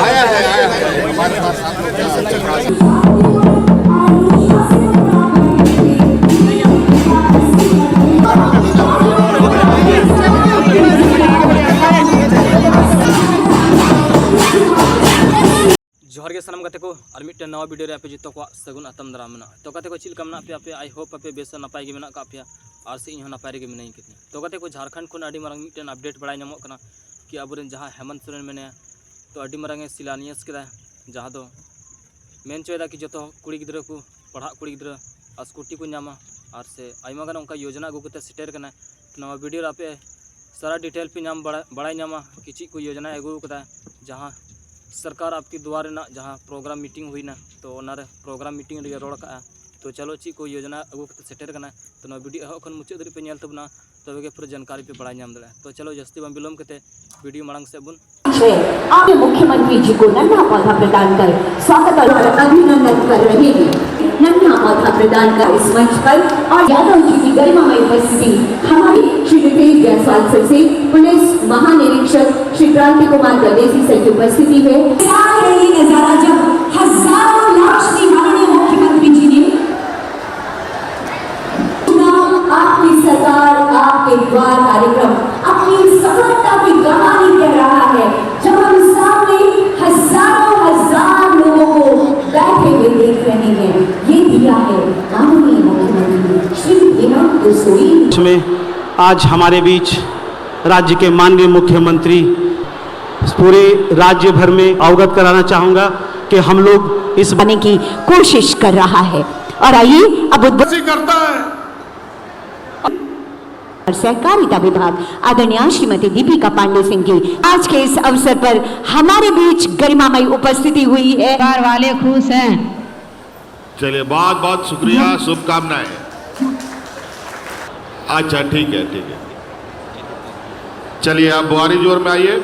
आया है हमारे पास आप लोग क्या जोहर के सनम गाते को और मिट्टे नवा वीडियो रे आपे जितो को सगुन आतम दाराम मना तो गाते को चिल कमना पे आई होप आपे बेस नपाय गे मेना का पे और से इहो नपाय गे मिनाई कितनी तो गाते को झारखंड को अडी मारंग मिट्टे अपडेट बड़ाई नमो कना कि अबुरन जहां हेमंत सोरेन मेने तो अडी मारंग शिलान्यास केदा जहां दो मेन चोयदा कि जतो कुड़ी गिद्रा को पढ़ा कुड़ी गिद्रा स्कूटी को नामा और से आइमा गान उनका योजना अगु कते सेटेर कना तो नवा वीडियो रे आपे सारा डिटेल पे नाम बड़ाई नामा कि ची को योजना अगु कदा जहां सरकार आपकी द्वार ना जहाँ प्रोग्राम मीटिंग हुई ना तो ओनारे प्रोग्राम मीटिंग रे रोड़ का तो चलो ची को योजना अगु कते सेटेर कना तो ना वीडियो एहो खन मुचाद रे पे नेल तबना तबे के पूरा जानकारी पे बड़ा नाम दला तो चलो जस्ती बम विलोम कते वीडियो मांग से बुन आपके मुख्यमंत्री जी को नन्हा पौधा प्रदान कर स्वागत और अभिनंदन कर रहे हैं। नन्हा पौधा प्रदान कर इस मंच पर और यादव जी की गरिमामय उपस्थिति हमारे श्री रितेश जायसवाल सर से पुलिस महानिरीक्षक श्री क्रांति कुमार गदेसी सर की उपस्थिति है। नजारा जब हजारों लाख श्री माननीय मुख्यमंत्री जी ने आपकी सरकार आपके द्वार कार्यक्रम अपनी सफलता की कहानी कह रहा है जब हम सामने हजारों हजार लोगों को बैठे हुए देख रहे हैं। ये दिया है माननीय मुख्यमंत्री श्री हेमंत सोरेन। में आज हमारे बीच राज्य के माननीय मुख्यमंत्री पूरे राज्य भर में अवगत कराना चाहूंगा कि हम लोग इस बनने की कोशिश कर रहा है और आइए अब करता है सहकारिता विभाग आदरणीय श्रीमती दीपिका पांडे सिंह की आज के इस अवसर पर हमारे बीच गरिमामय उपस्थिति हुई है। परिवार वाले खुश हैं। चलिए बहुत बहुत शुक्रिया, शुभकामनाएं। अच्छा ठीक है चलिए आप बुआरी जोर में आइए।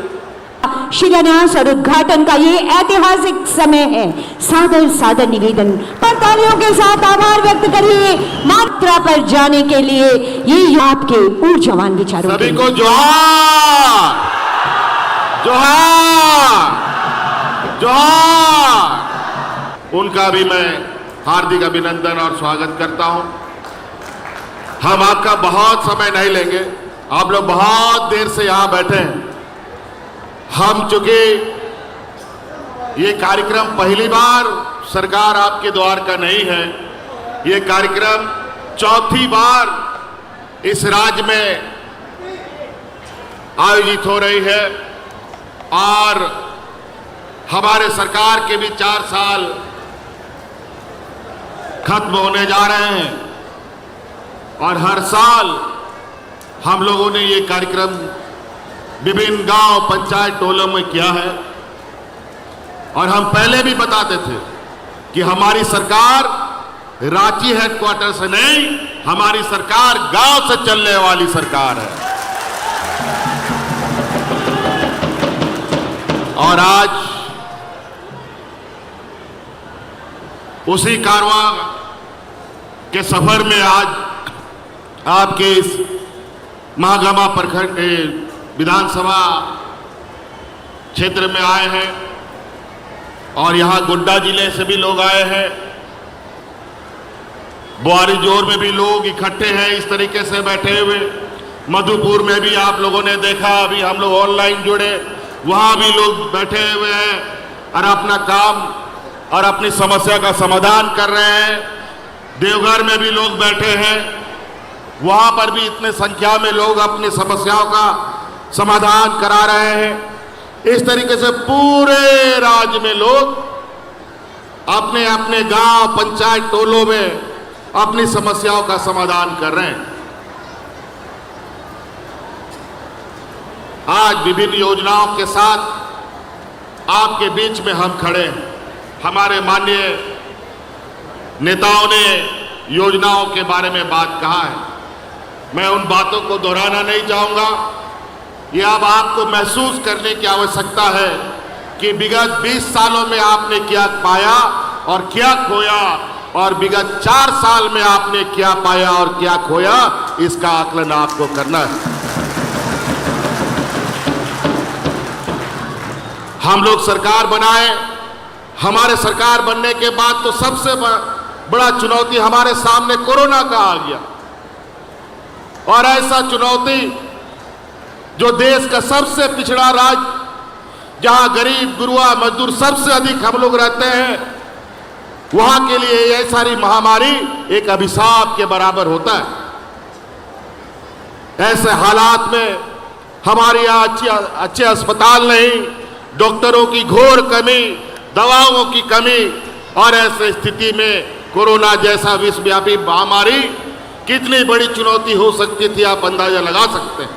शिलान्यास और उद्घाटन का ये ऐतिहासिक समय है। सादर सादर निवेदन पर तालियों के साथ आभार व्यक्त करिए मात्रा पर जाने के लिए। ये आपके ऊर्जावान विचारों सभी को जोहार जोहार जोहार। उनका भी मैं हार्दिक अभिनंदन और स्वागत करता हूं। हम आपका बहुत समय नहीं लेंगे, आप लोग बहुत देर से यहां बैठे हैं। हम चूंकि ये कार्यक्रम पहली बार सरकार आपके द्वार का नहीं है, ये कार्यक्रम चौथी बार इस राज्य में आयोजित हो रही है और हमारे सरकार के भी 4 साल खत्म होने जा रहे हैं और हर साल हम लोगों ने ये कार्यक्रम विभिन्न गांव पंचायत टोलों में किया है और हम पहले भी बताते थे कि हमारी सरकार रांची हेडक्वार्टर से नहीं, हमारी सरकार गांव से चलने वाली सरकार है। और आज उसी कारवां के सफर में आज आपके इस महागामा प्रखंड विधानसभा क्षेत्र में आए हैं और यहां गोड्डा जिले से भी लोग आए हैं, बुआरी जोर में भी लोग इकट्ठे हैं इस तरीके से बैठे हुए। मधुपुर में भी आप लोगों ने देखा, अभी हम लोग ऑनलाइन जुड़े, वहां भी लोग बैठे हुए हैं और अपना काम और अपनी समस्या का समाधान कर रहे हैं। देवघर में भी लोग बैठे हैं, वहां पर भी इतने संख्या में लोग अपनी समस्याओं का समाधान करा रहे हैं। इस तरीके से पूरे राज्य में लोग अपने अपने गांव पंचायत टोलों में अपनी समस्याओं का समाधान कर रहे हैं। आज विभिन्न योजनाओं के साथ आपके बीच में हम खड़े हैं। हमारे माननीय नेताओं ने योजनाओं के बारे में बात कहा है, मैं उन बातों को दोहराना नहीं चाहूंगा। ये अब आपको महसूस करने की आवश्यकता है कि विगत 20 सालों में आपने क्या पाया और क्या खोया, और विगत 4 साल में आपने क्या पाया और क्या खोया, इसका आकलन आपको करना है। हम लोग सरकार बनाए, हमारे सरकार बनने के बाद तो सबसे बड़ा चुनौती हमारे सामने कोरोना का आ गया। और ऐसा चुनौती जो देश का सबसे पिछड़ा राज्य, जहां गरीब गुरुआ मजदूर सबसे अधिक हम लोग रहते हैं, वहां के लिए यह सारी महामारी एक अभिशाप के बराबर होता है। ऐसे हालात में हमारे यहाँ अच्छे अस्पताल नहीं, डॉक्टरों की घोर कमी, दवाओं की कमी, और ऐसे स्थिति में कोरोना जैसा विश्वव्यापी महामारी कितनी बड़ी चुनौती हो सकती थी, आप अंदाजा लगा सकते हैं।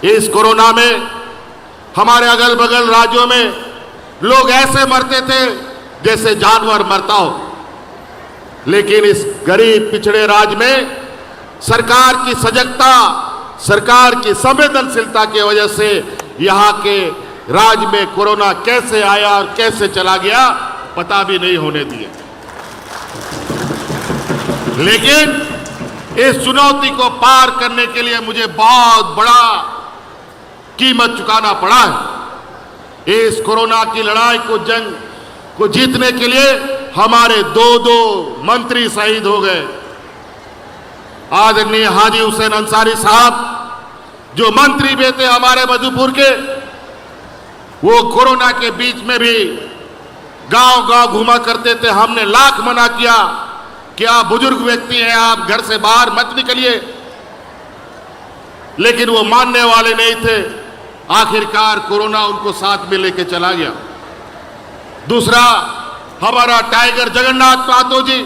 इस कोरोना में हमारे अगल बगल राज्यों में लोग ऐसे मरते थे जैसे जानवर मरता हो, लेकिन इस गरीब पिछड़े राज्य में सरकार की सजगता, सरकार की संवेदनशीलता की वजह से यहाँ के राज्य में कोरोना कैसे आया और कैसे चला गया पता भी नहीं होने दिया। लेकिन इस चुनौती को पार करने के लिए मुझे बहुत बड़ा कीमत चुकाना पड़ा है। इस कोरोना की लड़ाई को, जंग को जीतने के लिए हमारे दो मंत्री शहीद हो गए। आदरणीय हाजी हुसैन अंसारी साहब जो मंत्री भी थे हमारे मधुपुर के, वो कोरोना के बीच में भी गांव-गांव घुमा करते थे। हमने लाख मना किया कि आप बुजुर्ग व्यक्ति हैं, आप घर से बाहर मत निकलिए, लेकिन वो मानने वाले नहीं थे। आखिरकार कोरोना उनको साथ में लेके चला गया। दूसरा, हमारा टाइगर जगन्नाथ महतो जी,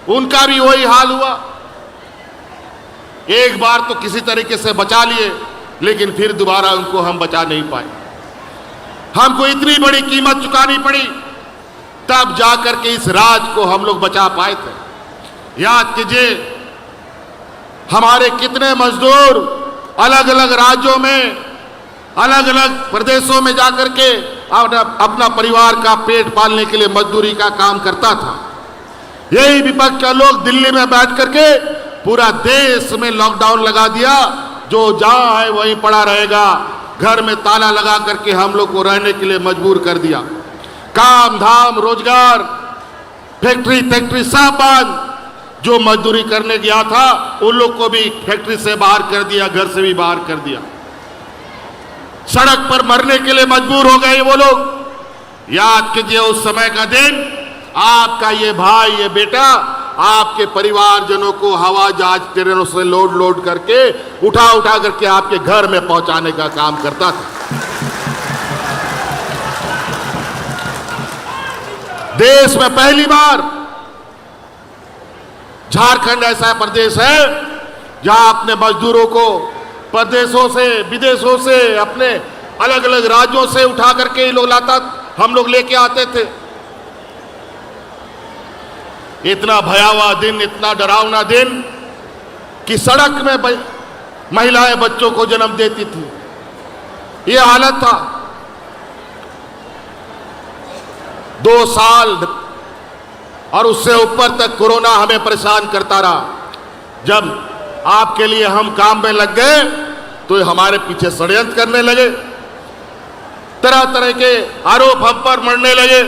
उनका भी वही हाल हुआ। एक बार तो किसी तरीके से बचा लिए, लेकिन फिर दोबारा उनको हम बचा नहीं पाए। हमको इतनी बड़ी कीमत चुकानी पड़ी, तब जाकर के इस राज को हम लोग बचा पाए थे। याद कीजिए, हमारे कितने मजदूर अलग अलग राज्यों में, अलग अलग प्रदेशों में जाकर के अपना परिवार का पेट पालने के लिए मजदूरी का काम करता था। यही विपक्ष के लोग दिल्ली में बैठ करके पूरा देश में लॉकडाउन लगा दिया, जो जहां है वहीं पड़ा रहेगा, घर में ताला लगा करके हम लोग को रहने के लिए मजबूर कर दिया। काम धाम, रोजगार, फैक्ट्री सब बंद। जो मजदूरी करने गया था उन लोग को भी फैक्ट्री से बाहर कर दिया, घर से भी बाहर कर दिया। सड़क पर मरने के लिए मजबूर हो गए वो लोग। याद कीजिए उस समय का दिन, आपका ये भाई, ये बेटा आपके परिवारजनों को हवा जहाज ट्रेनों से लोड करके उठा करके आपके घर में पहुंचाने का काम करता था। देश में पहली बार झारखंड ऐसा प्रदेश है जहां अपने मजदूरों को प्रदेशों से, विदेशों से, अपने अलग अलग राज्यों से उठा करके हम लोग लेके आते थे। इतना भयावह दिन, इतना डरावना दिन कि सड़क में महिलाएं बच्चों को जन्म देती थी। यह हालत था। 2 साल और उससे ऊपर तक कोरोना हमें परेशान करता रहा। जब आपके लिए हम काम में लग गए तो हमारे पीछे षड्यंत्र करने लगे, तरह तरह के आरोप हम पर मढ़ने लगे।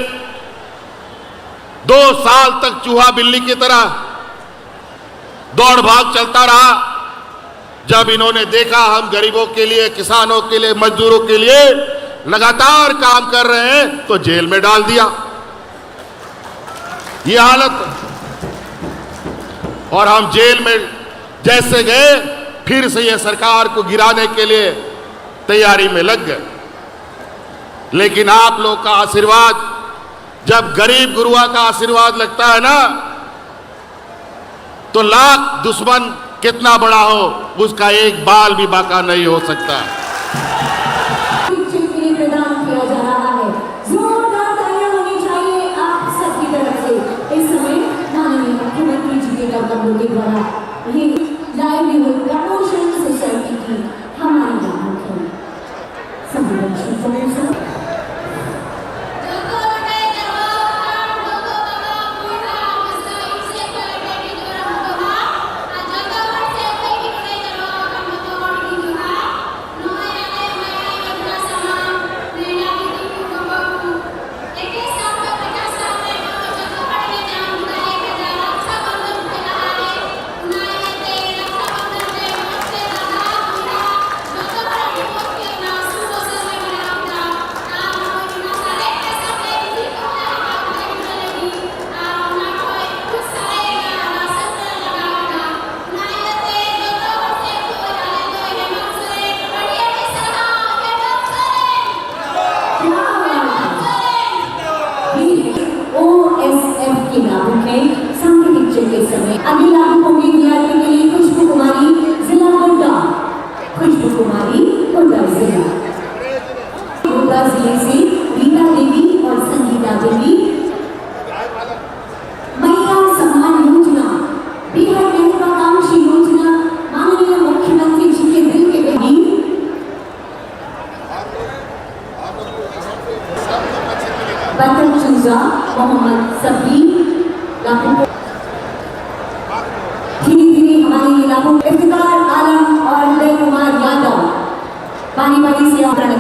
2 साल तक चूहा बिल्ली की तरह दौड़ भाग चलता रहा। जब इन्होंने देखा हम गरीबों के लिए, किसानों के लिए, मजदूरों के लिए लगातार काम कर रहे हैं, तो जेल में डाल दिया। ये हालत, और हम जेल में जैसे गए, फिर से ये सरकार को गिराने के लिए तैयारी में लग गए। लेकिन आप लोग का आशीर्वाद, जब गरीब गुरुआ का आशीर्वाद लगता है ना, तो लाख दुश्मन कितना बड़ा हो, उसका एक बाल भी बाका नहीं हो सकता। प्रदान किया जा रहा है। जोरदार तालियां होनी चाहिए आप सबकी तरफ से। इस समय माननीय मुख्यमंत्री जी के कर्तव्यों के द्वारा ये लाइवलीहुड प्रमोशन सोसाइटी की हमारी प्रमुख है संवेदनशील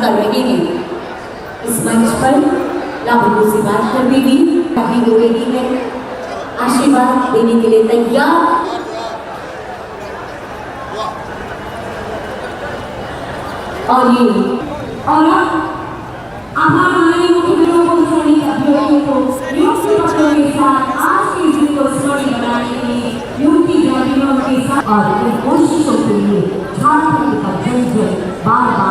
कर रहे हैं। इस मंच पर लाभों से बात करने भी अभी हो रही है, आशीर्वाद देने के लिए तैयार। और ये और हमारे मुख्य को सभी अभियोगों को युक्ति पत्रों के साथ आज के दिन को स्मरण बनाने के लिए युक्ति ग्रामीणों के साथ और इन कोशिशों के लिए झारखंड का जन बार बार